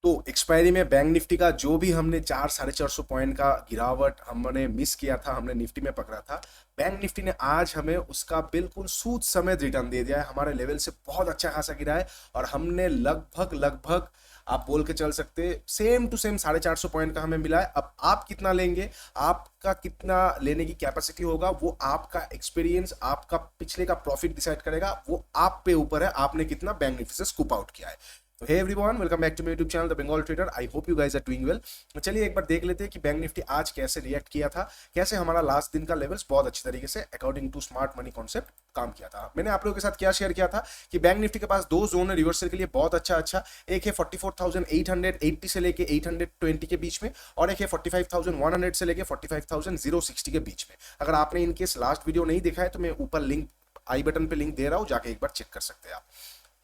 तो एक्सपायरी में bank Nifty का जो भी हमने 400-450 पॉइंट का गिरावट हमने मिस किया था, हमने निफ्टी में पकड़ा था, बैंक निफ्टी ने आज हमें उसका बिल्कुल सूद समेत रिटर्न दे दिया है। हमारे लेवल से बहुत अच्छा खासा गिरा है और हमने लगभग लगभग आप बोल के चल सकते सेम टू सेम 450 पॉइंट का हमें मिला है। अब आप कितना लेंगे, आपका कितना लेने की कैपेसिटी होगा, वो आपका एक्सपीरियंस, आपका पिछले का प्रॉफिट डिसाइड करेगा। वो आप पे ऊपर है, आपने कितना बैंक निफ्टी से स्कूप आउट किया है। तो hey everyone, welcome back to my YouTube channel the Bengal trader. I hope you guys are doing well. चलिए एक बार देख लेते हैं कि बैंक निफ्टी आज कैसे रिएक्ट किया था, कैसे हमारा लास्ट दिन का लेवल्स बहुत अच्छी तरीके से according to smart money concept काम किया था। मैंने आप लोगों के साथ क्या शेयर किया था कि बैंक निफ्टी के पास दो जोन है रिवर्सल के लिए बहुत अच्छा। एक है 44,880 से लेके 820 के बीच में, और एक है 45,100 से लेके 45,060 के बीच में। अगर आपने इनकेस लास्ट वीडियो नहीं देखा है तो मैं ऊपर लिंक, आई बटन पे लिंक दे रहा हूं, जाके एक बार चेक कर सकते हैं आप।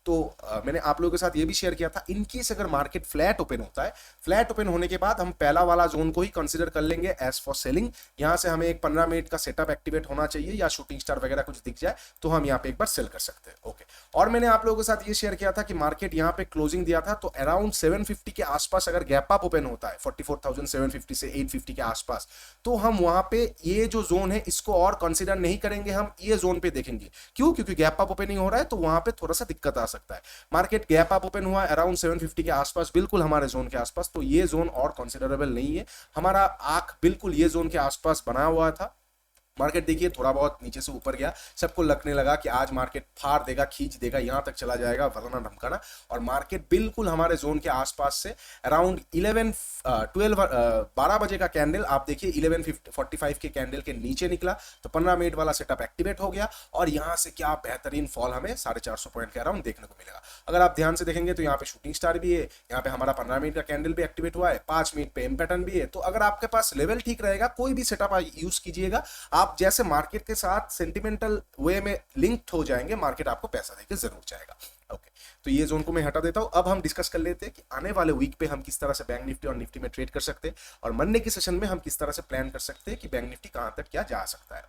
तो मैंने आप लोगों के साथ ये भी शेयर किया था, इनकेस अगर मार्केट फ्लैट ओपन होता है, फ्लैट ओपन होने के बाद हम पहला वाला जोन को ही कंसीडर कर लेंगे एज फॉर सेलिंग। यहां से हमें एक 15 मिनट का सेटअप एक्टिवेट होना चाहिए या शूटिंग स्टार वगैरह कुछ दिख जाए तो हम यहाँ पे एक बार सेल कर सकते हैं। ओके, और मैंने आप लोगों के साथ ये शेयर किया था कि मार्केट यहाँ पे क्लोजिंग दिया था तो अराउंड 750 के आसपास अगर गैप अप ओपन होता है 44,750 से 850 के आसपास, तो हम वहां पे ये जो जोन है इसको और कंसीडर नहीं करेंगे, हम ये जोन पे देखेंगे। क्यों? क्योंकि गैप अप ओपनिंग हो रहा है तो वहां पे थोड़ा सा दिक्कत आ सकता है। मार्केट गैप अप ओपन हुआ अराउंड 750 के आसपास, बिल्कुल हमारे जोन के आसपास, तो ये जोन और कंसिडरेबल नहीं है। हमारा आंख बिल्कुल ये जोन के आसपास बना हुआ था। मार्केट देखिए थोड़ा बहुत नीचे से ऊपर गया, सबको लगने लगा कि आज मार्केट फाड़ देगा, खींच देगा, यहां तक चला जाएगा, वरना धमकाना, और मार्केट बिल्कुल हमारे जोन के आसपास से अराउंड 12 बजे का कैंडल आप देखिए 11:45 के कैंडल के नीचे निकला, तो 15 मिनट वाला सेटअप एक्टिवेट हो गया और यहां से क्या बेहतरीन फॉल हमें 450 पॉइंट के अराउंड देखने को मिलेगा। अगर आप ध्यान से देखेंगे तो यहाँ पे शूटिंग स्टार भी है, यहाँ पे हमारा 15 मिनट का कैंडल भी एक्टिवेट हुआ है, 5 मिनट पे एम पैटर्न भी है। तो अगर आपके पास लेवल ठीक रहेगा, कोई भी सेटअप यूज कीजिएगा, आप जैसे मार्केट के साथ सेंटिमेंटल वे में लिंक्ड हो जाएंगे, मार्केट आपको पैसा देके जरूर जाएगा। ओके, तो ये जोन को मैं हटा देता हूं। अब हम डिस्कस कर लेते हैं कि आने वाले वीक पे हम किस तरह से बैंक निफ्टी और निफ्टी में ट्रेड कर सकते हैं, और मंडे की सेशन में हम किस तरह से प्लान कर सकते हैं कि बैंक निफ्टी कहां तक क्या जा सकता है।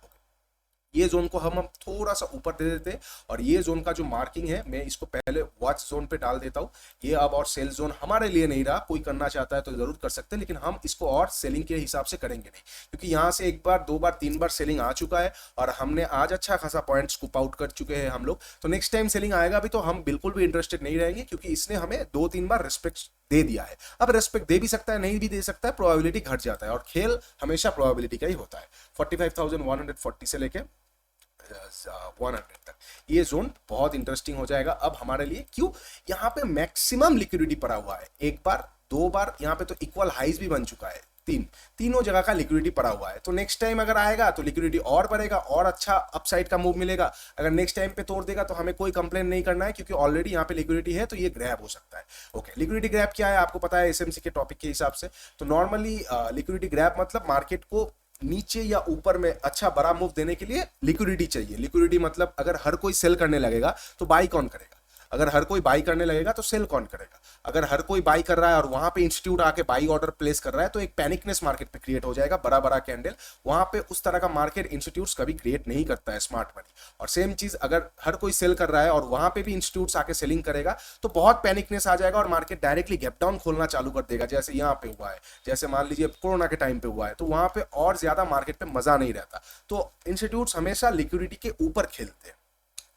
ये जोन को हम थोड़ा सा ऊपर दे देते हैं, और ये जोन का जो मार्किंग है मैं इसको पहले वॉच जोन पे डाल देता हूं। ये अब और सेल जोन हमारे लिए नहीं रहा, कोई करना चाहता है तो जरूर कर सकते हैं, लेकिन हम इसको और सेलिंग के हिसाब से करेंगे नहीं, क्योंकि यहां से एक बार, दो बार, तीन बार सेलिंग आ चुका है और हमने आज अच्छा खासा पॉइंट स्कूप आउट कर चुके हैं हम लोग। तो नेक्स्ट टाइम सेलिंग आएगा भी तो हम बिल्कुल भी इंटरेस्टेड नहीं रहेंगे, क्योंकि इसने हमें 2-3 बार रिस्पेक्ट दे दिया है। अब रेस्पेक्ट दे भी सकता है, नहीं भी दे सकता है, प्रोबेबिलिटी घट जाता है, और खेल हमेशा प्रोबेबिलिटी का ही होता है। 45,140 से लेके 100 तक ये जोन बहुत इंटरेस्टिंग हो जाएगा अब हमारे लिए। क्यों? यहाँ पे मैक्सिमम लिक्विडिटी पड़ा हुआ है, एक बार, दो बार, यहाँ पे तो इक्वल हाइज भी बन चुका है, तीनों जगह का लिक्विडिटी पड़ा हुआ है। तो नेक्स्ट टाइम अगर आएगा तो लिक्विडिटी और बढ़ेगा और अच्छा अपसाइड का मूव मिलेगा। अगर नेक्स्ट टाइम पे तोड़ देगा तो हमें कोई कंप्लेन नहीं करना है, क्योंकि ऑलरेडी यहाँ पे लिक्विडिटी है, तो ये ग्रैब हो सकता है। ओके, लिक्विडिटी ग्रैब क्या है आपको पता है एसएमसी के टॉपिक के हिसाब से। तो नॉर्मली लिक्विडिटी ग्रैब मतलब मार्केट को नीचे या ऊपर में अच्छा बड़ा मूव देने के लिए लिक्विडिटी चाहिए। लिक्विडिटी मतलब अगर हर कोई सेल करने लगेगा तो बाई कौन करेगा, अगर हर कोई बाई करने लगेगा तो सेल कौन करेगा। अगर हर कोई बाई कर रहा है और वहां पे इंस्टीट्यूट आके बाई ऑर्डर प्लेस कर रहा है तो एक पैनिकनेस मार्केट पे क्रिएट हो जाएगा, बड़ा बड़ा कैंडल, वहां पे उस तरह का मार्केट इंस्टीट्यूट्स कभी क्रिएट नहीं करता है स्मार्ट मनी। और सेम चीज अगर हर कोई सेल कर रहा है और वहां पे भी इंस्टीट्यूट्स आके सेलिंग करेगा तो बहुत पैनिकनेस आ जाएगा और मार्केट डायरेक्टली गैप डाउन खोलना चालू कर देगा, जैसे यहाँ पे हुआ है, जैसे मान लीजिए कोरोना के टाइम पे हुआ है, तो वहां पे और ज्यादा मार्केट पे मजा नहीं रहता। तो इंस्टीट्यूट्स हमेशा लिक्विडिटी के ऊपर खेलते हैं,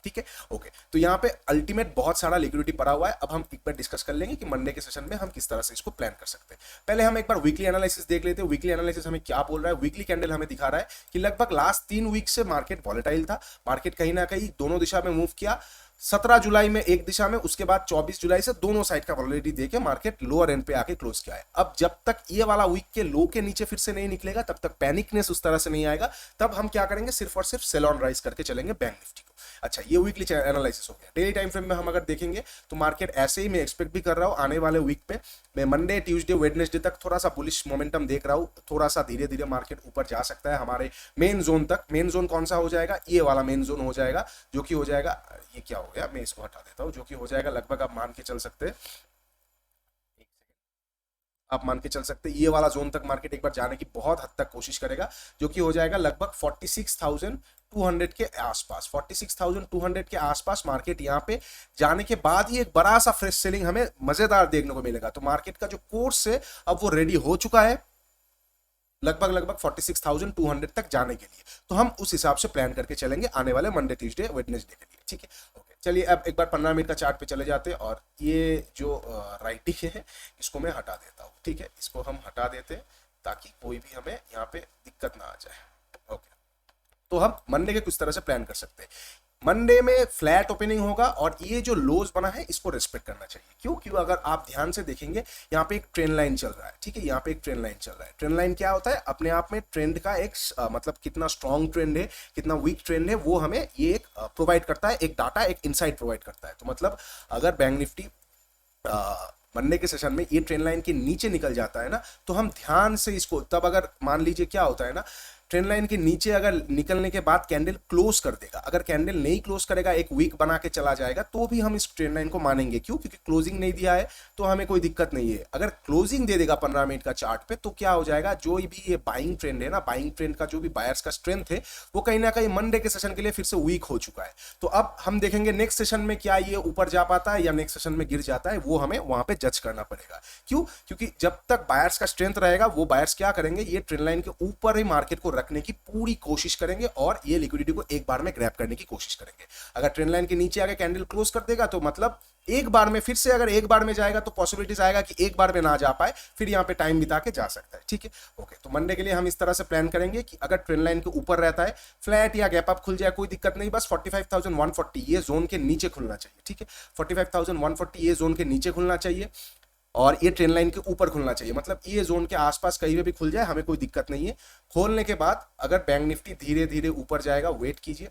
ठीक है। ओके, तो यहाँ पे अल्टीमेट बहुत सारा लिक्विडिटी पड़ा हुआ है। अब हम एक बार डिस्कस कर लेंगे कि मंडे के सेशन में हम किस तरह से इसको प्लान कर सकते हैं। पहले हम एक बार वीकली एनालिसिस देख लेते हैं। वीकली एनालिसिस हमें क्या बोल रहा है? वीकली कैंडल हमें दिखा रहा है कि लगभग लास्ट 3 वीक से मार्केट वॉलेटाइल था, मार्केट कहीं ना कहीं दोनों दिशा में मूव किया। 17 जुलाई में एक दिशा में, उसके बाद 24 जुलाई से दोनों साइड का वॉलेटिलिटी देके मार्केट लोअर एंड पे आके क्लोज किया है। अब जब तक ये वाला वीक के लो के नीचे फिर से नहीं निकलेगा तब तक पैनिकनेस उस तरह से नहीं आएगा, तब हम क्या करेंगे, सिर्फ और सिर्फ सेल ऑन राइज करके चलेंगे बैंक निफ्टी को। अच्छा, ये वीकली एनालिसिस हो गया। डेली टाइम फ्रेम में हम अगर देखेंगे तो मार्केट ऐसे ही मैं एक्सपेक्ट भी कर रहा हूं आने वाले वीक पे, मैं मंडे, ट्यूसडे, वेडनेसडे तक थोड़ा सा बुलिश मोमेंटम देख रहा हूं, थोड़ा सा धीरे धीरे मार्केट ऊपर जा सकता है हमारे मेन जोन तक। मेन जोन कौन सा हो जाएगा? ये वाला मेन जोन हो जाएगा, जो कि हो जाएगा, ये क्या हो गया, मैं इसको हटा देता हूं, जो कि हो जाएगा लगभग आप मान के चल सकते हैं आप मान के चल सकते हैं ये वाला जोन तक मार्केट एक बार जाने की बहुत हद तक कोशिश करेगा, जो कि हो जाएगा लगभग 46,200 के आसपास। 46,200 के आसपास मार्केट यहाँ पे जाने के बाद ही एक बड़ा सा फ्रेश सेलिंग हमें मजेदार देखने को मिलेगा। तो मार्केट का जो कोर्स है अब वो रेडी हो चुका है लगभग लगभग 46,200 तक जाने के लिए। तो हम उस हिसाब से प्लान करके चलेंगे आने वाले मंडे, ट्यूसडे, वेडनेसडे के लिए। ठीक है, ओके। चलिए अब एक बार 15 मिनट का चार्ट पे चले जाते हैं, और ये जो राइटिंग है इसको मैं हटा देता हूँ। ठीक है, इसको हम हटा देते हैं ताकि कोई भी हमें यहाँ पे दिक्कत ना आ जाए। ओके, तो हम मंडे के कुछ तरह से प्लान कर सकते हैं। मंडे में फ्लैट ओपनिंग होगा और ये जो लोज बना है इसको रिस्पेक्ट करना चाहिए। क्यों? क्यों अगर आप ध्यान से देखेंगे यहाँ पे एक ट्रेंड लाइन चल रहा है। ठीक है, यहाँ पे एक ट्रेंड लाइन चल रहा है। ट्रेंड लाइन क्या होता है? अपने आप में ट्रेंड का एक मतलब कितना स्ट्रॉन्ग ट्रेंड है, कितना वीक ट्रेंड है, वो हमें ये एक प्रोवाइड करता है, एक डाटा, एक इनसाइट प्रोवाइड करता है। तो मतलब अगर बैंक निफ्टी मंडे के सेशन में ये ट्रेंड लाइन के नीचे निकल जाता है ना, तो हम ध्यान से इसको, तब अगर मान लीजिए क्या होता है ना, ट्रेंड लाइन के नीचे अगर निकलने के बाद कैंडल क्लोज कर देगा, अगर कैंडल नहीं क्लोज करेगा, एक वीक बना के चला जाएगा, तो भी हम इस ट्रेंड लाइन को मानेंगे। क्यों? क्योंकि क्लोजिंग नहीं दिया है तो हमें कोई दिक्कत नहीं है। अगर क्लोजिंग दे देगा 15 मिनट का चार्ट पे, तो क्या हो जाएगा, जो भी ये बाइंग ट्रेंड है ना, बाइंग ट्रेंड का जो भी बायर्स का स्ट्रेंथ है वो कहीं ना कहीं मंडे के सेशन के लिए फिर से वीक हो चुका है। तो अब हम देखेंगे नेक्स्ट सेशन में क्या ये ऊपर जा पाता है या नेक्स्ट सेशन में गिर जाता है, वो हमें वहां पे जज करना पड़ेगा। क्यों? क्योंकि जब तक बायर्स का स्ट्रेंथ रहेगा, वो बायर्स क्या करेंगे, ये ट्रेंड लाइन के ऊपर ही मार्केट को रखने की पूरी कोशिश करेंगे और ये लिक्विडिटी को एक बार में ग्रैब करने की कोशिश करेंगे। अगर ट्रेंड लाइन के नीचे आके कैंडल क्लोज कर देगा, तो मतलब एक बार में, फिर से अगर एक बार में जाएगा तो पॉसिबिलिटीज आएगा कि एक बार में ना जा पाए, फिर यहाँ पे टाइम बिता के जा सकता है। ठीक है, ओके। तो मंडे के लिए हम इस तरह से प्लान करेंगे कि अगर ट्रेंड लाइन के ऊपर रहता है, फ्लैट या गैप अप खुल जाए, कोई दिक्कत नहीं, बस 45,140 ये जोन के नीचे खुलना चाहिए। ठीक है, 45,140 ये जोन के नीचे खुलना चाहिए और ये ट्रेंड लाइन के ऊपर खुलना चाहिए। मतलब ये जोन के आसपास कहीं भी खुल जाए, हमें कोई दिक्कत नहीं है। खोलने के बाद अगर बैंक निफ्टी धीरे धीरे ऊपर जाएगा, वेट कीजिए,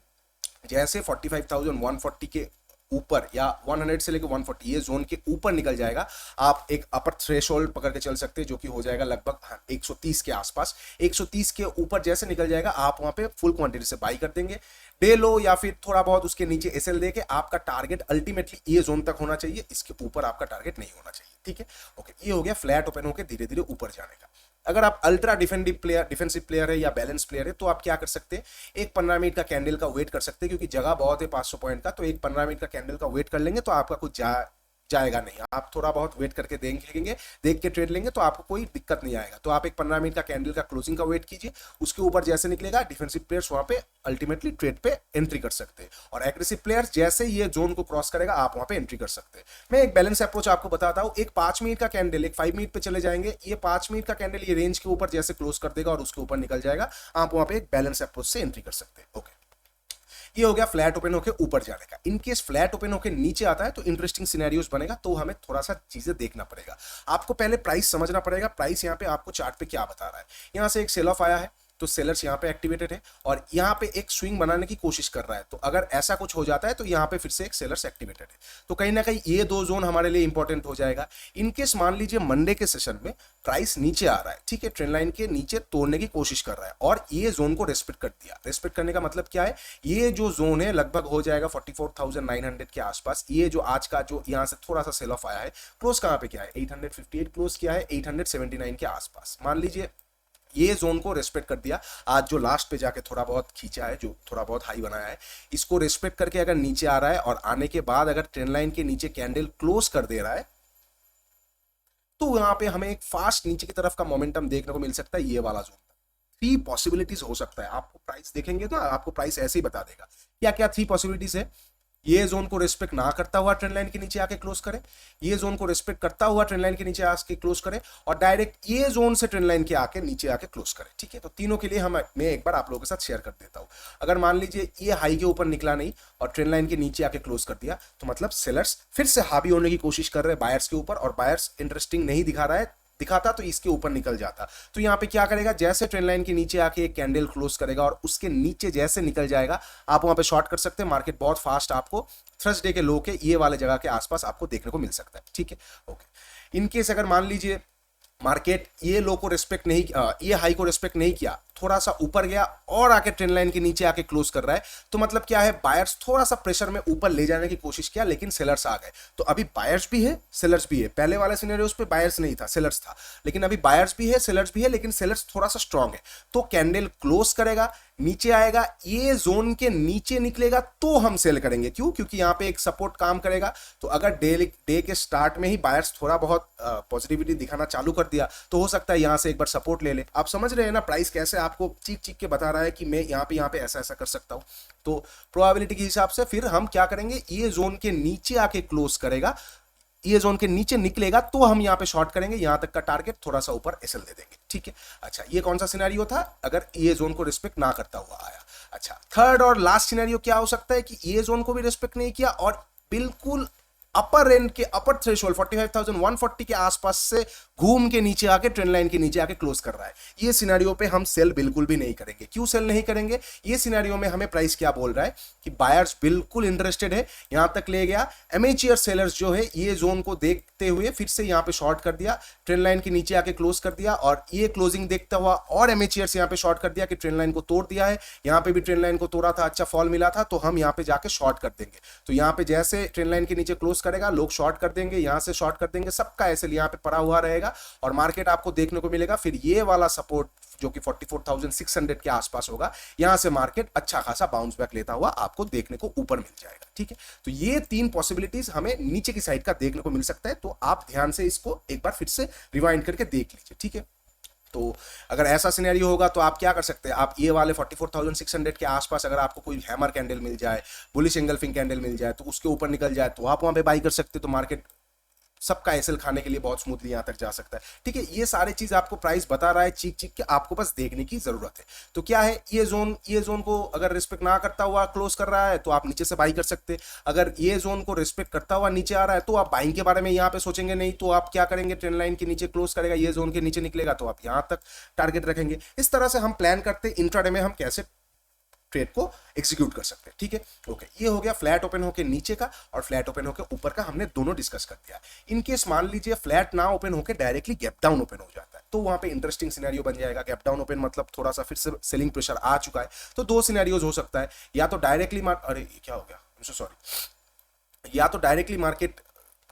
जैसे 45,140 के ऊपर या 100 से लेकर 140 ये जोन के ऊपर निकल जाएगा, आप एक अपर थ्रेशोल्ड पकड़ के चल सकते हैं, जो कि हो जाएगा लगभग 130 के आसपास। 130 के ऊपर जैसे निकल जाएगा, आप वहां पे फुल क्वांटिटी से बाई कर देंगे। डे लो या फिर थोड़ा बहुत उसके नीचे एसएल देके आपका टारगेट अल्टीमेटली ये जोन तक होना चाहिए, इसके ऊपर आपका टारगेट नहीं होना चाहिए। ठीक है, ओके। ये हो गया फ्लैट ओपन होकर धीरे धीरे ऊपर जाने का। अगर आप अल्ट्रा डिफेंसिव प्लेयर है या बैलेंस प्लेयर है, तो आप क्या कर सकते हैं, एक 15 मिनट का कैंडल का वेट कर सकते हैं, क्योंकि जगह बहुत है 500 पॉइंट का। तो एक 15 मिनट का कैंडल का वेट कर लेंगे तो आपका कुछ जाएगा नहीं। आप थोड़ा बहुत वेट करके देखेंगे, देख के ट्रेड लेंगे, तो आपको कोई दिक्कत नहीं आएगा। तो आप एक 15 मिनट का कैंडल का क्लोजिंग का वेट कीजिए, उसके ऊपर जैसे निकलेगा, डिफेंसिव प्लेयर्स वहां पे अल्टीमेटली ट्रेड पे एंट्री कर सकते हैं, और एग्रेसिव प्लेयर्स जैसे ये जोन को क्रॉस करेगा, आप वहां पे एंट्री कर सकते हैं। मैं एक बैलेंस अप्रोच आपको बताता हूं। एक 5 मिनट का कैंडल, एक 5 मिनट पे चले जाएंगे, ये 5 मिनट का कैंडल ये रेंज के ऊपर जैसे क्लोज कर देगा और उसके ऊपर निकल जाएगा, आप वहां पे एक बैलेंस अप्रोच से एंट्री कर सकते हैं। ओके, ये हो गया फ्लैट ओपन होकर ऊपर जाने का। इनकेस फ्लैट ओपन होकर नीचे आता है तो इंटरेस्टिंग सिनेरियोस बनेगा, तो हमें थोड़ा सा चीजें देखना पड़ेगा। आपको पहले प्राइस समझना पड़ेगा, प्राइस यहाँ पे आपको चार्ट पे क्या बता रहा है। यहाँ से एक सेल ऑफ आया है, तो सेलर्स यहाँ पे एक्टिवेटेड है और यहाँ पे एक स्विंग बनाने की कोशिश कर रहा है। तो अगर ऐसा कुछ हो जाता है तो यहाँ पे फिर से एक सेलर्स एक्टिवेटेड है, तो कहीं ना कहीं ये दो जोन हमारे लिए इंपॉर्टेंट हो जाएगा। इनकेस मान लीजिए मंडे के सेशन में प्राइस नीचे आ रहा है, ठीक है, ट्रेंड लाइन के नीचे तोड़ने की कोशिश कर रहा है और ये जोन को रेस्पेक्ट कर दिया। रेस्पेक्ट करने का मतलब क्या है, ये जो जोन है लगभग हो जाएगा 44,900 के आसपास। ये जो आज का जो यहाँ से थोड़ा सा सेल ऑफ आया है, क्लोज कहाँ पे क्या है, 858 क्लोज किया है, 879 के आसपास। मान लीजिए ये जोन को रेस्पेक्ट कर दिया, आज जो लास्ट पे जाके थोड़ा बहुत खींचा है, जो थोड़ा बहुत हाई बनाया है, इसको रेस्पेक्ट करके अगर नीचे आ रहा है और आने के बाद अगर ट्रेंड लाइन के नीचे कैंडल क्लोज कर दे रहा है, तो यहां पे हमें एक फास्ट नीचे की तरफ का मोमेंटम देखने को मिल सकता है। ये वाला जोन 3 पॉसिबिलिटीज हो सकता है। आपको प्राइस देखेंगे तो आपको प्राइस ऐसे ही बता देगा क्या क्या 3 पॉसिबिलिटीज है। ये जोन को रिस्पेक्ट ना करता हुआ ट्रेंड लाइन के नीचे आके क्लोज करे, ये जोन को रिस्पेक्ट करता हुआ ट्रेंड लाइन के नीचे आके क्लोज करे, और डायरेक्ट ये जोन से ट्रेंड लाइन के आके नीचे आके क्लोज करे। ठीक है, तो तीनों के लिए मैं एक बार आप लोगों के साथ शेयर कर देता हूं। अगर मान लीजिए ये हाई के ऊपर निकला नहीं और ट्रेंड लाइन के नीचे आके क्लोज कर दिया, तो मतलब सेलर्स फिर से हावी होने की कोशिश कर रहे हैं बायर्स के ऊपर, और बायर्स इंटरेस्टिंग नहीं दिखा रहा है, दिखाता तो इसके ऊपर निकल जाता। तो यहाँ पे क्या करेगा, जैसे ट्रेंड लाइन के नीचे आके एक कैंडल क्लोज करेगा और उसके नीचे जैसे निकल जाएगा, आप वहां पे शॉर्ट कर सकते हैं। मार्केट बहुत फास्ट आपको थर्सडे के लो के ये वाले जगह के आसपास आपको देखने को मिल सकता है। ठीक है, ओके। इनकेस अगर मान लीजिए मार्केट ये लो को रिस्पेक्ट नहीं, ये हाई को रिस्पेक्ट नहीं किया, थोड़ा सा ऊपर गया और आके ट्रेंड लाइन के नीचे आके क्लोज कर रहा है, तो मतलब क्या है, बायर्स थोड़ा सा प्रेशर में ऊपर ले जाने की कोशिश किया, लेकिन सेलर्स आ गए। तो अभी बायर्स भी है, सेलर्स भी है। पहले वाले सिनेरियोस पे बायर्स नहीं था, सेलर्स था, लेकिन अभी बायर्स भी है, सेलर्स भी है, लेकिन सेलर्स थोड़ा सा स्ट्रांग है। तो कैंडल क्लोज करेगा, नीचे आएगा, ये जोन के नीचे निकलेगा तो हम सेल करेंगे। क्यों? क्योंकि यहाँ पे एक सपोर्ट काम करेगा। तो अगर डे के स्टार्ट में ही बायर्स थोड़ा बहुत पॉजिटिविटी दिखाना चालू कर दिया, तो हो सकता है यहाँ से एक बार सपोर्ट ले ले। आप समझ रहे हैं ना प्राइस कैसे आपको चीख चीख के बता रहा है कि मैं यहाँ पे ऐसा ऐसा कर सकता हूँ। तो प्रोबेबिलिटी के हिसाब से फिर हम क्या करेंगे, ये जोन के नीचे आके क्लोज करेगा, ये जोन के नीचे निकलेगा तो हम यहाँ पे शॉर्ट करेंगे, यहां तक का टारगेट, थोड़ा सा ऊपर एसएल दे देंगे। ठीक है, अच्छा ये कौन सा सिनेरियो था, अगर ये जोन को रिस्पेक्ट ना करता हुआ आया। अच्छा, थर्ड और लास्ट सिनेरियो क्या हो सकता है कि ये जोन को भी रिस्पेक्ट नहीं किया और बिल्कुल अपर रेंज के अपर थ्रेशोल्ड 45,140 के आसपास से घूम के नीचे आके ट्रेंड लाइन के नीचे आके क्लोज कर रहा है। ये सिनेरियो पे हम सेल बिल्कुल भी नहीं करेंगे। क्यों सेल नहीं करेंगे? ये सिनेरियो में हमें प्राइस क्या बोल रहा है कि बायर्स बिल्कुल इंटरेस्टेड है, यहां तक ले गया, एमेच्योर सेलर्स जो है ये जोन को देखते हुए फिर से यहां पे शॉर्ट कर दिया, ट्रेंड लाइन के नीचे आके क्लोज कर दिया, और ये क्लोजिंग देखता हुआ और एमेच्योर्स यहां पे शॉर्ट कर दिया कि ट्रेंड लाइन को तोड़ दिया है, यहां पे भी ट्रेंड लाइन को तोड़ा था, अच्छा फॉल मिला था, तो हम यहां पे जाके शॉर्ट कर देंगे। तो यहां पे जैसे ट्रेंड लाइन के नीचे क्लोज करेगा, लोग शॉर्ट कर देंगे, यहां से शॉर्ट कर देंगे, सबका ऐसे यहां पे पड़ा हुआ रहेगा और मार्केट आपको देखने को मिलेगा फिर ये वाला सपोर्ट जो कि 44,600 के आसपास होगा, यहां से मार्केट अच्छा खासा बाउंस बैक लेता हुआ आपको देखने को ऊपर मिल जाएगा। ठीक है, तो ये तीन पॉसिबिलिटीज हमें नीचे की साइड का देखने को मिल सकता है। तो आप ध्यान से इसको एक बार फिर से रिवाइंड करके देख लीजिए। ठीक है, तो अगर ऐसा सिनेरियो होगा तो आप क्या कर सकते हैं, आप ये वाले 44,600 के आसपास अगर आपको कोई हैमर कैंडल मिल जाए, बुलिश एंगल्फिंग कैंडल मिल जाए, तो उसके ऊपर निकल जाए तो आप वहां पे बाई कर सकते हैं। तो मार्केट सबका एसएल खाने के लिए बहुत स्मूथली यहां तक जा सकता है। ठीक है, ये सारे चीज आपको प्राइस बता रहा है चीख चीख के, आपको बस देखने की जरूरत है। तो क्या है, ये जोन को अगर रिस्पेक्ट ना करता हुआ क्लोज कर रहा है तो आप नीचे से बाई कर सकते हैं। अगर ये जोन को रिस्पेक्ट करता हुआ नीचे आ रहा है तो आप बाइंग के बारे में यहाँ पे सोचेंगे नहीं, तो आप क्या करेंगे, ट्रेंड लाइन के नीचे क्लोज करेगा, ये जोन के नीचे निकलेगा तो आप यहां तक टारगेट रखेंगे। इस तरह से हम प्लान करते हैं इंट्राडे में हम कैसे ट्रेड को एग्जीक्यूट कर सकते हैं। ठीक है, ओके, ये हो गया फ्लैट ओपन होके नीचे का और फ्लैट ओपन होके ऊपर का, हमने दोनों डिस्कस कर दिया। इनकेस मान लीजिए फ्लैट ना ओपन होके डायरेक्टली गैप डाउन ओपन हो जाता है, तो वहां पे इंटरेस्टिंग सिनेरियो बन जाएगा। गैप डाउन ओपन मतलब थोड़ा सा फिर से सेलिंग प्रेशर आ चुका है, तो दो सिनेरियोज हो सकता है, या तो डायरेक्टली अरे ये क्या हो गया, सॉरी, या तो डायरेक्टली मार्केट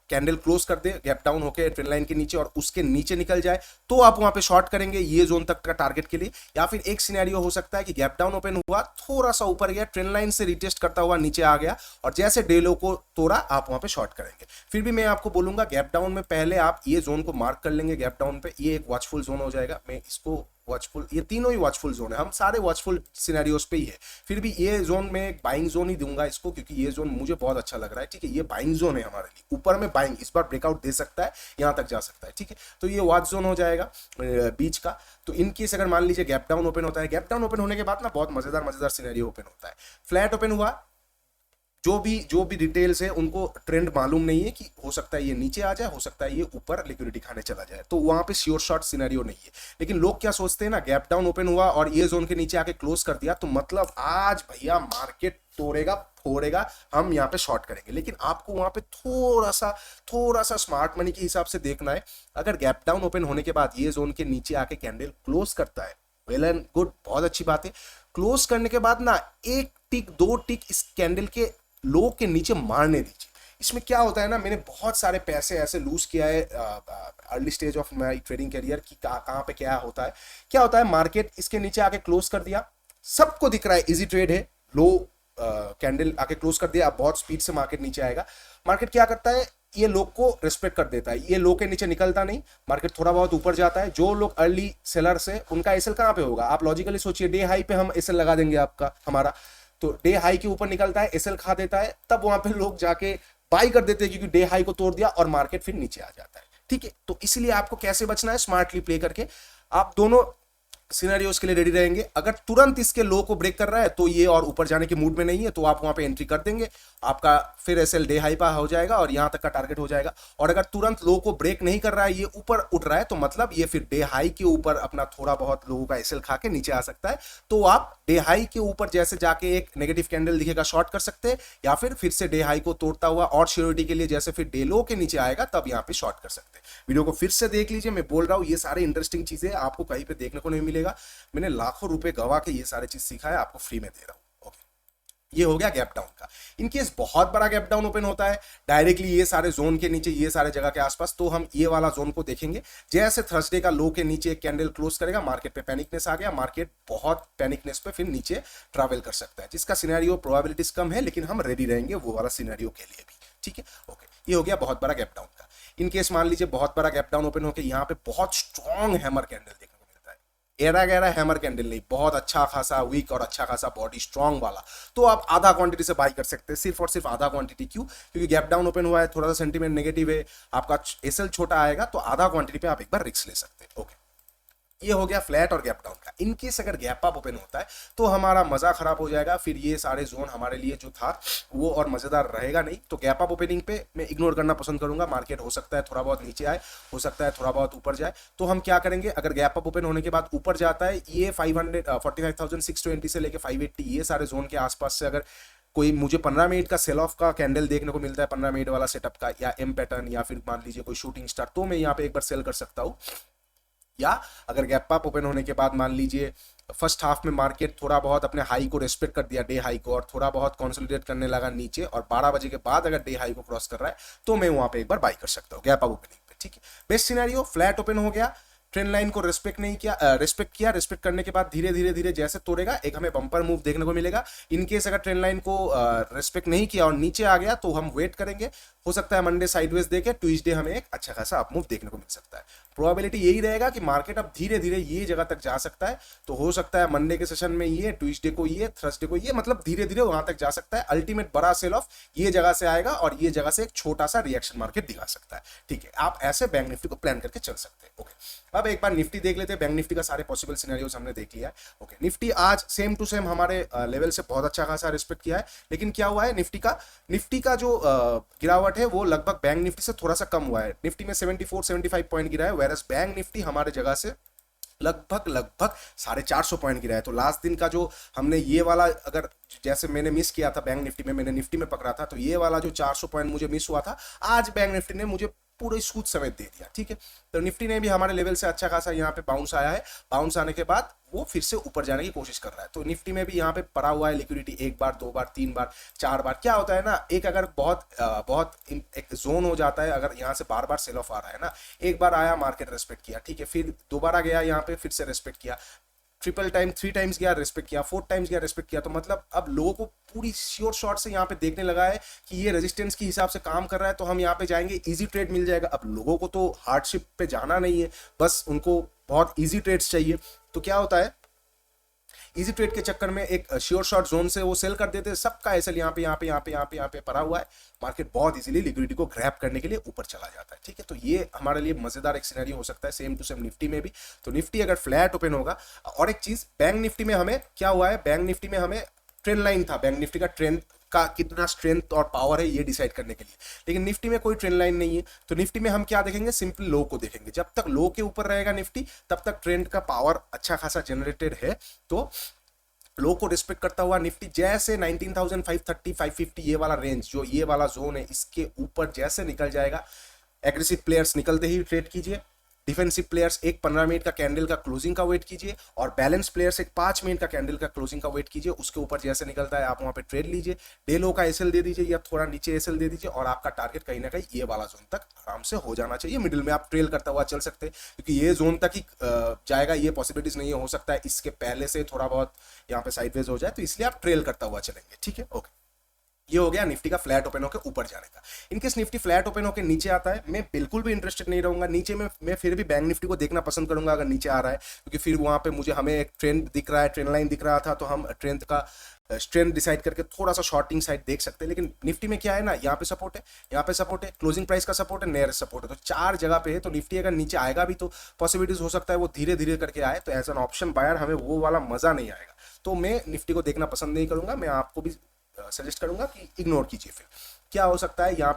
कैंडल क्लोज कर दे गैप डाउन होकर ट्रेंड लाइन के नीचे और उसके नीचे निकल जाए, तो आप वहां पे शॉर्ट करेंगे ये जोन तक का टारगेट के लिए। या फिर एक सिनेरियो हो सकता है कि गैप डाउन ओपन हुआ, थोड़ा सा ऊपर गया, ट्रेंड लाइन से रिटेस्ट करता हुआ नीचे आ गया और जैसे डे लो को तोड़ा आप वहां पे शॉर्ट करेंगे। फिर भी मैं आपको बोलूंगा गैप डाउन में पहले आप ये जोन को मार्क कर लेंगे, गैप डाउन पे ये एक वॉचफुल जोन हो जाएगा। मैं इसको वॉचफुल, ये तीनों ही वॉचफुल जोन है, हम सारे वॉचफुल सिनेरियोस पे ही है। फिर भी ये जोन में एक बाइंग जोन ही दूंगा इसको, क्योंकि ये जोन मुझे बहुत अच्छा लग रहा है। ठीक है, ये बाइंग जोन है हमारे लिए, ऊपर में बाइंग इस बार ब्रेकआउट दे सकता है, यहां तक जा सकता है। ठीक है, तो ये वॉच जोन हो जाएगा बीच का। तो इनकेस अगर मान लीजिए गैप डाउन ओपन होता है, गैप डाउन ओपन होने के बाद ना बहुत मजेदार सिनेरियो ओपन होता है। फ्लैट ओपन हुआ, जो भी डिटेल्स है उनको ट्रेंड मालूम नहीं है कि हो सकता है ये नीचे आ जाए, हो सकता है ये ऊपर लिक्विडिटी खाने चला जाए, तो वहां पे श्योर शॉट सिनेरियो नहीं है। लेकिन लोग क्या सोचते हैं ना, गैप डाउन ओपन हुआ और ये जोन के नीचे आके क्लोज कर दिया तो मतलब आज भैया मार्केट तोड़ेगा फोड़ेगा, हम यहाँ पे शॉर्ट करेंगे। लेकिन आपको वहां पे थोड़ा सा स्मार्ट मनी के हिसाब से देखना है। अगर गैप डाउन ओपन होने के बाद ये जोन के नीचे आके कैंडल क्लोज करता है, वेल एंड गुड, बहुत अच्छी बात है। क्लोज करने के बाद ना एक टिक दो टिक इस कैंडल के लो के नीचे मारने दीजिए। इसमें क्या होता है ना, मैंने बहुत सारे पैसे ऐसे लूज किया है early stage of my trading career की, कहाँ पे क्या होता है मार्केट इसके नीचे आके क्लोज कर दिया, सबको दिख रहा है इजी ट्रेड है, लो कैंडल आके क्लोज कर दिया, अब बहुत स्पीड से मार्केट नीचे आएगा। मार्केट क्या करता है, ये लो को रिस्पेक्ट कर देता है, ये लो के नीचे निकलता नहीं, मार्केट थोड़ा बहुत ऊपर जाता है। जो लोग अर्ली सेलर्स है उनका एसएल कहाँ पे होगा, आप लॉजिकली सोचिए, डे हाई पे हम एसएल लगा देंगे आपका हमारा, तो डे हाई के ऊपर निकलता है, एसएल खा देता है, तब वहां पे लोग जाके बाई कर देते हैं क्योंकि डे हाई को तोड़ दिया और मार्केट फिर नीचे आ जाता है। ठीक है, तो इसलिए आपको कैसे बचना है, स्मार्टली प्ले करके। आप दोनों सिनेरियोस के लिए रेडी रहेंगे। अगर तुरंत इसके लो को ब्रेक कर रहा है तो ये और ऊपर जाने के मूड में नहीं है, तो आप वहां पे एंट्री कर देंगे, आपका फिर एसएल डे हाई पा हो जाएगा और यहां तक का टारगेट हो जाएगा। और अगर तुरंत लो को ब्रेक नहीं कर रहा है, ये ऊपर उठ रहा है, तो मतलब ये फिर डे हाई के ऊपर अपना थोड़ा बहुत लोगों का एसएल खा के नीचे आ सकता है। तो आप डे हाई के ऊपर जैसे जाके एक नेगेटिव कैंडल दिखेगा शॉर्ट कर सकते हैं, या फिर से डे हाई को तोड़ता हुआ और श्योरिटी के लिए जैसे फिर डे लो के नीचे आएगा तब यहां पे शॉर्ट कर सकते हैं। वीडियो को फिर से देख लीजिए, मैं बोल रहा हूं ये सारे इंटरेस्टिंग चीजें आपको कहीं पे देखने को नहीं मिलेगा। मैंने लाखों रुपए गवा के ये सारे चीज सीखा है, आपको फ्री में दे रहा हूं। ये हो गया गैप डाउन का। इनकेस बहुत बड़ा गैप डाउन ओपन होता है डायरेक्टली ये सारे जोन के नीचे, ये सारे जगह के आसपास, तो हम ये वाला जोन को देखेंगे। जैसे थर्सडे का लो के नीचे एक कैंडल क्लोज करेगा, मार्केट पे पैनिकनेस आ गया, मार्केट बहुत पैनिकनेस पे फिर नीचे ट्रैवल कर सकता है, जिसका सिनेरियो प्रोबेबिलिटीज कम है, लेकिन हम रेडी रहेंगे वो वाला सिनेरियो के लिए भी। ठीक है, ओके। ये हो गया बहुत बड़ा गैप डाउन का। इनकेस मान लीजिए बहुत बड़ा गैप डाउन ओपन होकर यहाँ पे बहुत स्ट्रॉन्ग हैमर कैंडल देखने को मिलता है, एरा गैरा हैमर कैंडल नहीं, बहुत अच्छा खासा वीक और अच्छा खासा बॉडी स्ट्रॉन्ग वाला, तो आप आधा क्वांटिटी से बाई कर सकते हैं, सिर्फ और सिर्फ आधा क्वांटिटी। क्यों? क्योंकि गैप डाउन ओपन हुआ है, थोड़ा सा सेंटीमेंट नेगेटिव है, आपका एसएल छोटा आएगा, तो आधा क्वांटिटी पे आप एक बार रिस्क ले सकते हैं। ओके, ये हो गया फ्लैट और गैप डाउन का। इनकेस अगर गैप अप ओपन होता है तो हमारा मजा खराब हो जाएगा, फिर ये सारे जोन हमारे लिए जो था वो और मजेदार रहेगा नहीं। तो गैप अप ओपनिंग पे मैं इग्नोर करना पसंद करूंगा। मार्केट हो सकता है थोड़ा बहुत नीचे आए, हो सकता है थोड़ा बहुत ऊपर जाए, तो हम क्या करेंगे, अगर गैप अप ओपन होने के बाद ऊपर जाता है, ये 45,620 से लेके 580 ये सारे जोन के आसपास से अगर कोई मुझे 15 मिनट का सेल ऑफ का कैंडल देखने को मिलता है, 15 मिनट वाला सेटअप का, या एम पैटर्न, या फिर मान लीजिए कोई शूटिंग स्टार, तो मैं यहाँ पे एक बार सेल कर सकता हूँ। या अगर गैप अप ओपन होने के बाद मान लीजिए फर्स्ट हाफ में मार्केट थोड़ा बहुत अपने हाई को रेस्पेक्ट कर दिया, डे हाई को, और थोड़ा बहुत कंसोलिडेट करने लगा नीचे, और 12 बजे के बाद अगर डे हाई को क्रॉस कर रहा है, तो मैं वहां पे एक बार बाई कर सकता हूँ गैप अप ओपनिंग पे। ठीक है, बेस्ट सिनेरियो फ्लैट ओपन हो गया, ट्रेंड लाइन को रेस्पेक्ट नहीं किया, रेस्पेक्ट करने के बाद धीरे धीरे धीरे जैसे तोड़ेगा एक हमें बम्पर मूव देखने को मिलेगा। इनकेस अगर ट्रेंड लाइन को रेस्पेक्ट नहीं किया और नीचे आ गया, तो हम वेट करेंगे, हो सकता है मंडे साइडवेज देके ट्यूसडे हमें एक अच्छा खासा अप मूव देखने को मिल सकता है। प्रोबेबिलिटी यही रहेगा कि मार्केट अब धीरे धीरे ये जगह तक जा सकता है, तो हो सकता है मंडे के सेशन में ये, ट्यूसडे को ये, थर्सडे को ये, मतलब धीरे धीरे वहां तक जा सकता है। अल्टीमेट बड़ा सेल ऑफ ये जगह से आएगा और ये जगह से एक छोटा सा रिएक्शन मार्केट दिखा सकता है। ठीक है, आप ऐसे बैंक निफ्टी को प्लान करके चल सकते हैं। ओके, अब एक बार निफ्टी देख लेते हैं। बैंक निफ्टी का सारे पॉसिबल सिनेरियोस हमने देख लिया है। ओके, निफ्टी आज सेम टू सेम हमारे लेवल से बहुत अच्छा खासा रिस्पेक्ट किया है, लेकिन क्या हुआ है, निफ्टी का जो गिरावट है वो लगभग बैंक निफ्टी से थोड़ा सा कम हुआ है। निफ्टी में 74-75 पॉइंट गिरा है, वेरस बैंक निफ्टी हमारे जगह से लगभग 450 पॉइंट गिरा है। तो लास्ट दिन का जो हमने ये वाला, अगर जैसे मैंने मिस किया था बैंक निफ्टी में, मैंने निफ्टी में पकड़ा था, तो ये वाला जो 400 पॉइंट मुझे मिस हुआ था, आज बैंक निफ्टी ने मुझे पूरे सूद समेत दे दिया। ठीक है, तो निफ्टी ने भी हमारे लेवल से अच्छा खासा यहाँ पे बाउंस आया है। बाउंस आने के बाद वो फिर से ऊपर जाने की कोशिश कर रहा है। तो निफ्टी में भी यहाँ पे पड़ा हुआ है लिक्विडिटी, एक बार, दो बार, तीन बार, चार बार। क्या होता है ना, एक अगर बहुत एक जोन हो जाता है, अगर यहाँ से बार बार सेल ऑफ आ रहा है ना, एक बार आया मार्केट रेस्पेक्ट किया, ठीक है, फिर दोबारा गया यहाँ पे, फिर से रेस्पेक्ट किया, ट्रिपल टाइम 3 टाइम्स गया रेस्पेक्ट किया, 4 टाइम्स गया रेस्पेक्ट किया, तो मतलब अब लोगों को पूरी श्योर शॉट से यहाँ पे देखने लगा है कि ये रेजिस्टेंस के हिसाब से काम कर रहा है, तो हम यहाँ पे जाएंगे, इजी ट्रेड मिल जाएगा। अब लोगों को तो हार्डशिप पे जाना नहीं है, बस उनको बहुत इजी ट्रेड्स चाहिए। तो क्या होता है, इजी ट्रेड के चक्कर में एक श्योर शॉट जोन से वो सेल कर देते हैं। सबका एसएल यहाँ पे पड़ा हुआ है, मार्केट बहुत इजीली लिक्विडिटी को ग्रैब करने के लिए ऊपर चला जाता है। ठीक है, तो ये हमारे लिए मजेदार एक सिनेरियो हो सकता है, सेम टू सेम निफ्टी में भी। तो निफ्टी अगर फ्लैट ओपन होगा, और एक चीज बैंक निफ्टी में हमें क्या हुआ है, बैंक निफ्टी में हमें ट्रेंड लाइन था, बैंक निफ्टी का ट्रेंड का कितना स्ट्रेंथ और पावर है ये डिसाइड करने के लिए, लेकिन निफ्टी में कोई ट्रेंड लाइन नहीं है। तो निफ्टी में हम क्या देखेंगे, सिंपल लो को देखेंगे। जब तक लो के ऊपर रहेगा निफ्टी, तब तक ट्रेंड का पावर अच्छा खासा जनरेटेड है। तो लो को रिस्पेक्ट करता हुआ निफ्टी जैसे 19,530 550 ये वाला रेंज, जो ये वाला जोन है, इसके ऊपर जैसे निकल जाएगा, एग्रेसिव प्लेयर्स निकलते ही ट्रेड कीजिए, डिफेंसिव प्लेयर्स एक 15 मिनट का कैंडल का क्लोजिंग का वेट कीजिए, और बैलेंस प्लेयर्स एक 5 मिनट का कैंडल का क्लोजिंग का वेट कीजिए। उसके ऊपर जैसे निकलता है आप वहां पे ट्रेड लीजिए, डे लो का एसएल दे दीजिए या थोड़ा नीचे एसएल दे दीजिए, और आपका टारगेट कहीं ना कहीं ये वाला जोन तक आराम से हो जाना चाहिए। मिडिल में आप ट्रेल करता हुआ चल सकते हैं, क्योंकि ये जोन तक ही जाएगा, ये पॉसिबिलिटीज नहीं है, हो सकता है इसके पहले से थोड़ा बहुत यहाँ पे साइडवेज हो जाए, तो इसलिए आप ट्रेल करता हुआ चलेंगे। ठीक है, ओके, ये हो गया निफ्टी का फ्लैट ओपन होकर ऊपर जाने का। इनकेस निफ्टी फ्लैट ओपन होकर नीचे आता है, मैं बिल्कुल भी इंटरेस्टेड नहीं रहूंगा नीचे में, मैं फिर भी बैंक निफ्टी को देखना पसंद करूंगा अगर नीचे आ रहा है, क्योंकि फिर वहां पे मुझे हमें एक ट्रेंड दिख रहा है, ट्रेंड लाइन दिख रहा था, तो हम ट्रेंड का स्ट्रेंथ डिसाइड करके थोड़ा सा शॉर्टिंग साइड देख सकते हैं। लेकिन निफ्टी में क्या है ना, यहाँ पे सपोर्ट है, यहाँ पे सपोर्ट है, क्लोजिंग प्राइस का सपोर्ट है, नियरेस्ट सपोर्ट है, तो 4 जगह पे है। तो निफ्टी अगर नीचे आएगा भी तो पॉसिबिलिटीज हो सकता है वो धीरे धीरे करके आए, तो एज एन ऑप्शन बायर हमें वो वाला मजा नहीं आएगा। तो मैं निफ्टी को देखना पसंद नहीं करूंगा, मैं आपको भी सजेस्ट करूंगा कि इग्नोर कीजिए। फिर क्या हो सकता है, यहाँ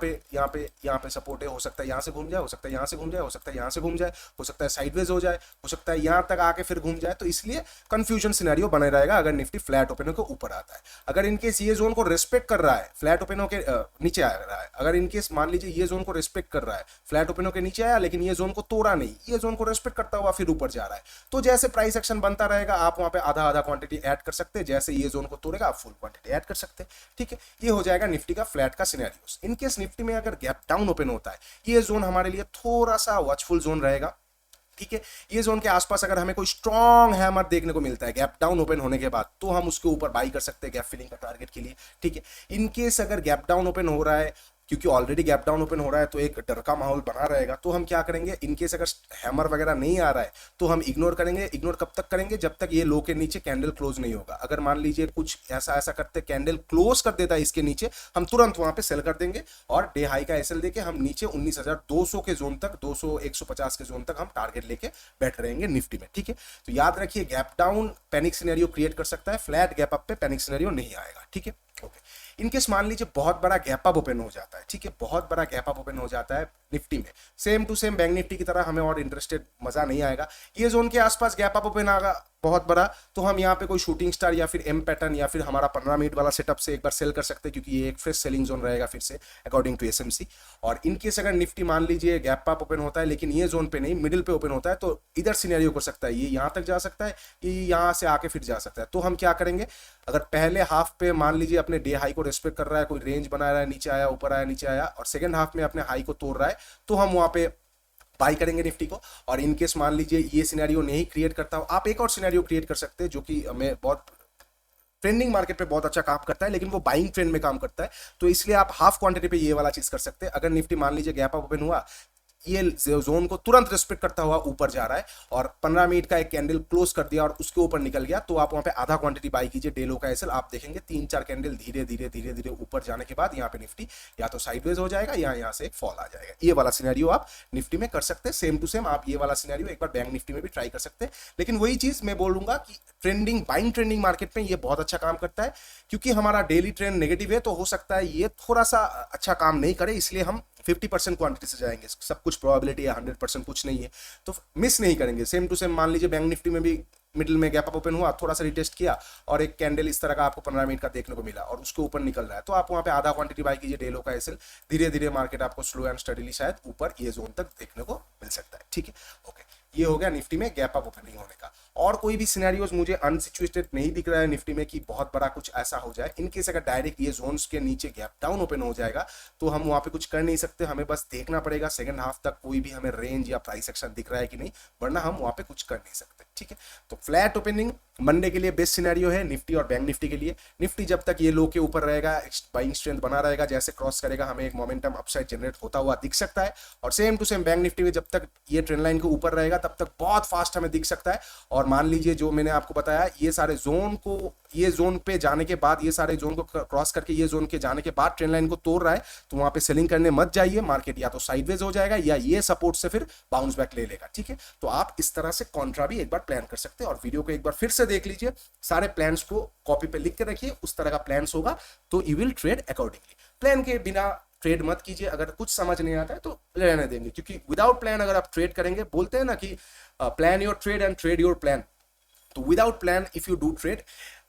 पे सपोर्ट है, हो सकता है यहाँ से घूम जाए, हो सकता है यहाँ से घूम जाए, हो सकता है यहाँ से घूम जाए, हो सकता है साइडवेज हो जाए, हो सकता है यहाँ तक आके फिर घूम जाए। तो इसलिए कंफ्यूजन सिनेरियो बने रहेगा अगर निफ्टी फ्लैट ओपन होकर ऊपर आता है। अगर इनकेस ये जोन को रिस्पेक्ट कर रहा है, फ्लैट ओपन होकर नीचे आ रहा है, अगर इनकेस मान लीजिए ये जोन को रिस्पेक्ट कर रहा है, फ्लैट ओपन होकर नीचे आया लेकिन ये जोन को तोड़ा नहीं, ये जोन को रिस्पेक्ट करता हुआ फिर ऊपर जा रहा है, तो जैसे प्राइस एक्शन बनता रहेगा आप वहां पे आधा आधा क्वांटिटी ऐड कर सकते हैं। जैसे ये जोन को तोड़ेगा आप फुल क्वांटिटी ऐड कर सकते हैं। ठीक है, ये हो जाएगा निफ्टी का फ्लैट का सिनेरियोस। इनकेस निफ्टी में अगर गैप डाउन ओपन होता है, ये जोन हमारे लिए थोड़ा सा वॉचफुल जोन रहेगा। ठीक है, ये जोन के आसपास अगर हमें कोई स्ट्रॉन्ग हैमर देखने को मिलता है गैप डाउन ओपन होने के बाद, तो हम उसके ऊपर बाई कर सकते हैं गैप फिलिंग का टारगेट के लिए। ठीक है, इनकेस अगर गैप डाउन ओपन हो रहा है, क्योंकि ऑलरेडी गैप डाउन ओपन हो रहा है तो एक डर का माहौल बना रहेगा, तो हम क्या करेंगे, इनकेस अगर हैमर वगैरह नहीं आ रहा है तो हम इग्नोर करेंगे। इग्नोर कब तक करेंगे, जब तक ये लो के नीचे कैंडल क्लोज नहीं होगा। अगर मान लीजिए कुछ ऐसा ऐसा करते कैंडल क्लोज कर देता है इसके नीचे, हम तुरंत वहां पे सेल कर देंगे और डे हाई का एसएल देके हम नीचे 19,200 के जोन तक, 200 150 के जोन तक हम टारगेट लेके बैठ रहेंगे निफ्टी में। ठीक है, तो याद रखिए gap down panic scenario create कर सकता है, फ्लैट गैप अप पे पैनिक सिनेरियो नहीं आएगा। ठीक है, ओके। इनकेस मान लीजिए बहुत बड़ा गैप अप ओपन हो जाता है, ठीक है, बहुत बड़ा गैप अप ओपन हो जाता है निफ्टी में, same to same bank Nifty की तरह हमें और इंटरेस्टेड मजा नहीं आएगा। ये जोन के आसपास गैप अप ओपन आएगा बहुत बड़ा, तो हम यहाँ पे कोई शूटिंग स्टार या फिर एम पैटर्न या फिर हमारा 15 मिनट वाला सेटअप से एक बार सेल कर सकते हैं, क्योंकि ये एक फ्रेश सेलिंग जोन रहेगा फिर से अकॉर्डिंग टू एसएमसी। और इनकेस अगर निफ्टी मान लीजिए गैप अप ओपन होता है लेकिन ये जोन पे नहीं, मिडिल पे ओपन होता है, तो इधर सिनेरियो कर सकता है, ये यहाँ तक जा सकता है, ये यहाँ से आके फिर जा सकता है। तो हम क्या करेंगे, अगर पहले हाफ पे मान लीजिए अपने डे हाई को रिस्पेक्ट कर रहा है, कोई रेंज बना रहा है, नीचे आया ऊपर आया नीचे आया, और सेकंड हाफ में अपने हाई को तोड़ रहा है, तो हम वहां पे बाई करेंगे निफ्टी को। और इनकेस मान लीजिए ये सिनेरियो नहीं क्रिएट करता हो, आप एक और सिनेरियो क्रिएट कर सकते हैं जो कि हमें बहुत ट्रेंडिंग मार्केट पे बहुत अच्छा काम करता है, लेकिन वो बाइंग ट्रेंड में काम करता है, तो इसलिए आप हाफ क्वांटिटी पे ये वाला चीज कर सकते हैं। अगर निफ्टी मान लीजिए गैप अप ओपन हुआ, ये जोन को तुरंत रिस्पेक्ट करता हुआ ऊपर जा रहा है और 15 मिनट का एक कैंडल क्लोज कर दिया और उसके ऊपर निकल गया, तो आप वहां पे आधा क्वांटिटी बाई कीजिए डे लो का एसएल। आप देखेंगे 3-4 कैंडल धीरे धीरे धीरे धीरे ऊपर जाने के बाद यहाँ पे निफ्टी या तो साइडवेज हो जाएगा या यहाँ से एक फॉल आ जाएगा। ये वाला सिनेरियो आप निफ्टी में कर सकते हैं। सेम टू सेम आप ये वाला सिनेरियो एक बार बैंक निफ्टी में भी ट्राई कर सकते हैं। लेकिन वही चीज मैं बोलूंगा कि ट्रेंडिंग बाइंग ट्रेंडिंग मार्केट में ये बहुत अच्छा काम करता है, क्योंकि हमारा डेली ट्रेंड नेगेटिव है, तो हो सकता है ये थोड़ा सा अच्छा काम नहीं करे, इसलिए हम 50% क्वांटिटी से जाएंगे। सब कुछ प्रोबेबिलिटी है, 100% कुछ नहीं है, तो मिस नहीं करेंगे। सेम टू सेम मान लीजिए बैंक निफ्टी में भी मिडिल में गैप अप ओपन हुआ, थोड़ा सा रिटेस्ट किया और एक कैंडल इस तरह का आपको 15 मिनट का देखने को मिला और उसके ऊपर निकल रहा है, तो आप वहां पे आधा क्वांटिटी बाई कीजिए डे लो का एसएल। धीरे धीरे मार्केट आपको स्लो एंड स्टडीली शायद ऊपर ये जोन तक देखने को मिल सकता है। ठीक है, ओके, ये हो गया निफ्टी में गैप अप ओपनिंग होने का। और कोई भी सिनेरियोज मुझे अनसिचुएटेड नहीं दिख रहा है निफ्टी में कि बहुत बड़ा कुछ ऐसा हो जाए। इनकेस अगर डायरेक्ट ये जोन्स के नीचे गैप डाउन ओपन हो जाएगा तो हम वहां पे कुछ कर नहीं सकते, हमें बस देखना पड़ेगा सेकंड हाफ तक कोई भी हमें रेंज या प्राइस एक्शन दिख रहा है कि नहीं, वरना हम वहां पे कुछ कर नहीं सकते। ठीक है, तो फ्लैट ओपनिंग मंडे के लिए बेस्ट सिनेरियो है निफ्टी और बैंक निफ्टी के लिए। निफ्टी जब तक ये लो के ऊपर रहेगा, बाइंग स्ट्रेंथ बना रहेगा, जैसे क्रॉस करेगा हमें एक मोमेंटम अपसाइड जनरेट होता हुआ दिख सकता है। और same to same bank Nifty में जब तक ये ट्रेंड लाइन के ऊपर रहेगा तब तक बहुत फास्ट हमें दिख सकता है। और मान लीजिए जो मैंने आपको बताया, ये सारे जोन को, ये जोन पे जाने के बाद, ये सारे जोन को क्रॉस करके ये जोन के जाने के बाद ट्रेंड लाइन को तोड़ रहा है, तो वहां पे सेलिंग करने मत जाइए। मार्केट या तो साइडवेज हो जाएगा या ये सपोर्ट से फिर बाउंस बैक ले लेगा। ठीक है, तो आप इस तरह से कॉन्ट्रा भी एक बार प्लान कर सकते हैं। और वीडियो को एक बार फिर से देख लीजिए, सारे प्लान्स को कॉपी पे लिख के रखिए, उस तरह का प्लान्स होगा तो you will trade accordingly. Plan के बिना ट्रेड मत कीजिए, अगर कुछ समझ नहीं आता है तो रहने देंगे, क्योंकि विदाउट प्लान अगर आप ट्रेड करेंगे, बोलते हैं ना कि plan your trade and trade your plan, तो without plan if you do trade,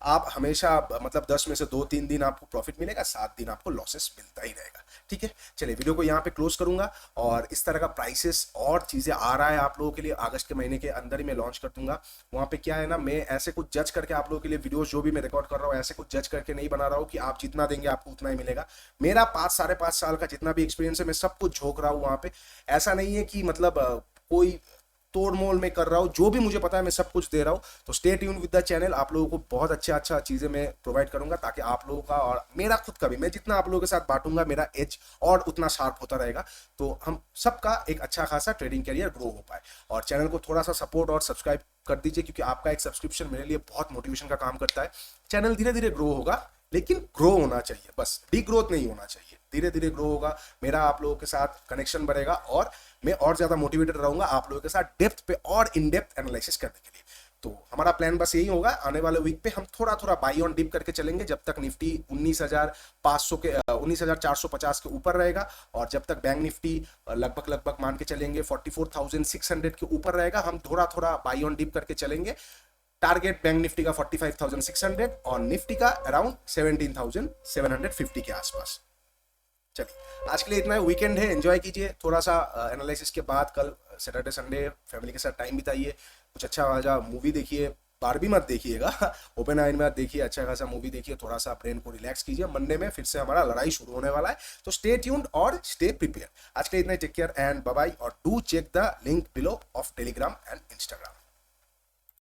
आप हमेशा मतलब 10 में से 2-3 दिन आपको प्रॉफिट मिलेगा, 7 दिन आपको लॉसेस मिलता ही रहेगा। ठीक है, चलिए वीडियो को यहाँ पे क्लोज करूंगा और इस तरह का प्राइसेस और चीजें आ रहा है आप लोगों के लिए, अगस्त के महीने के अंदर ही मैं लॉन्च कर दूंगा। वहाँ पे क्या है ना, मैं ऐसे कुछ जज करके आप लोगों के लिए वीडियोस जो भी मैं रिकॉर्ड कर रहा हूँ, ऐसे कुछ जज करके नहीं बना रहा हूँ कि आप जितना देंगे आपको उतना ही मिलेगा। मेरा 5-5.5 साल का जितना भी एक्सपीरियंस है, मैं सब कुछ झोंक रहा हूँ वहाँ पे। ऐसा नहीं है कि मतलब कोई तोड़ मोल में कर रहा हूँ, जो भी मुझे पता है मैं सब कुछ दे रहा हूँ। तो stay tune with the channel, आप लोगों को बहुत अच्छा चीज़ें मैं प्रोवाइड करूंगा, ताकि आप लोगों का और मेरा खुद का भी, मैं जितना आप लोगों के साथ बांटूंगा मेरा एज और उतना शार्प होता रहेगा, तो हम सबका एक अच्छा खासा ट्रेडिंग करियर ग्रो हो पाए। और चैनल को थोड़ा सा सपोर्ट और सब्सक्राइब कर दीजिए, क्योंकि आपका एक सब्सक्रिप्शन मेरे लिए बहुत मोटिवेशन का काम करता है। चैनल धीरे धीरे ग्रो होगा, लेकिन ग्रो होना चाहिए, बस डी ग्रोथ नहीं होना चाहिए, धीरे धीरे ग्रो होगा, मेरा आप लोगों के साथ कनेक्शन बढ़ेगा और मैं और ज्यादा मोटिवेटेड रहूंगा आप लोगों के साथ डेप्थ पे और इन डेप्थ एनालिसिस करने के लिए। तो हमारा प्लान बस यही होगा, आने वाले वीक पे हम थोड़ा थोड़ा बाई ऑन डिप करके चलेंगे, जब तक निफ्टी 19,500 के 19,450 के ऊपर रहेगा, और जब तक बैंक निफ्टी लगभग मान के चलेंगे 44,600 के ऊपर रहेगा, हम थोड़ा थोड़ा बाई ऑन डिप करके चलेंगे। टारगेट बैंक निफ्टी का 45,600 और निफ्टी का अराउंड 17,750 के आसपास। चलिए आज के लिए इतना है, वीकेंड है, एंजॉय कीजिए थोड़ा सा एनालिसिस के बाद, कल सैटरडे संडे फैमिली के साथ टाइम बिताइए, कुछ अच्छा मूवी देखिए, बारबी मत देखिएगा, ओपन आइन मत देखिए, अच्छा खासा मूवी देखिए, थोड़ा सा ब्रेन को रिलैक्स कीजिए। मंडे में फिर से हमारा लड़ाई शुरू होने वाला है, तो स्टे ट्यून्ड और स्टे प्रिपेयर। आज के लिए इतना ही, take care and bye bye, और do check the link below of Telegram and Instagram.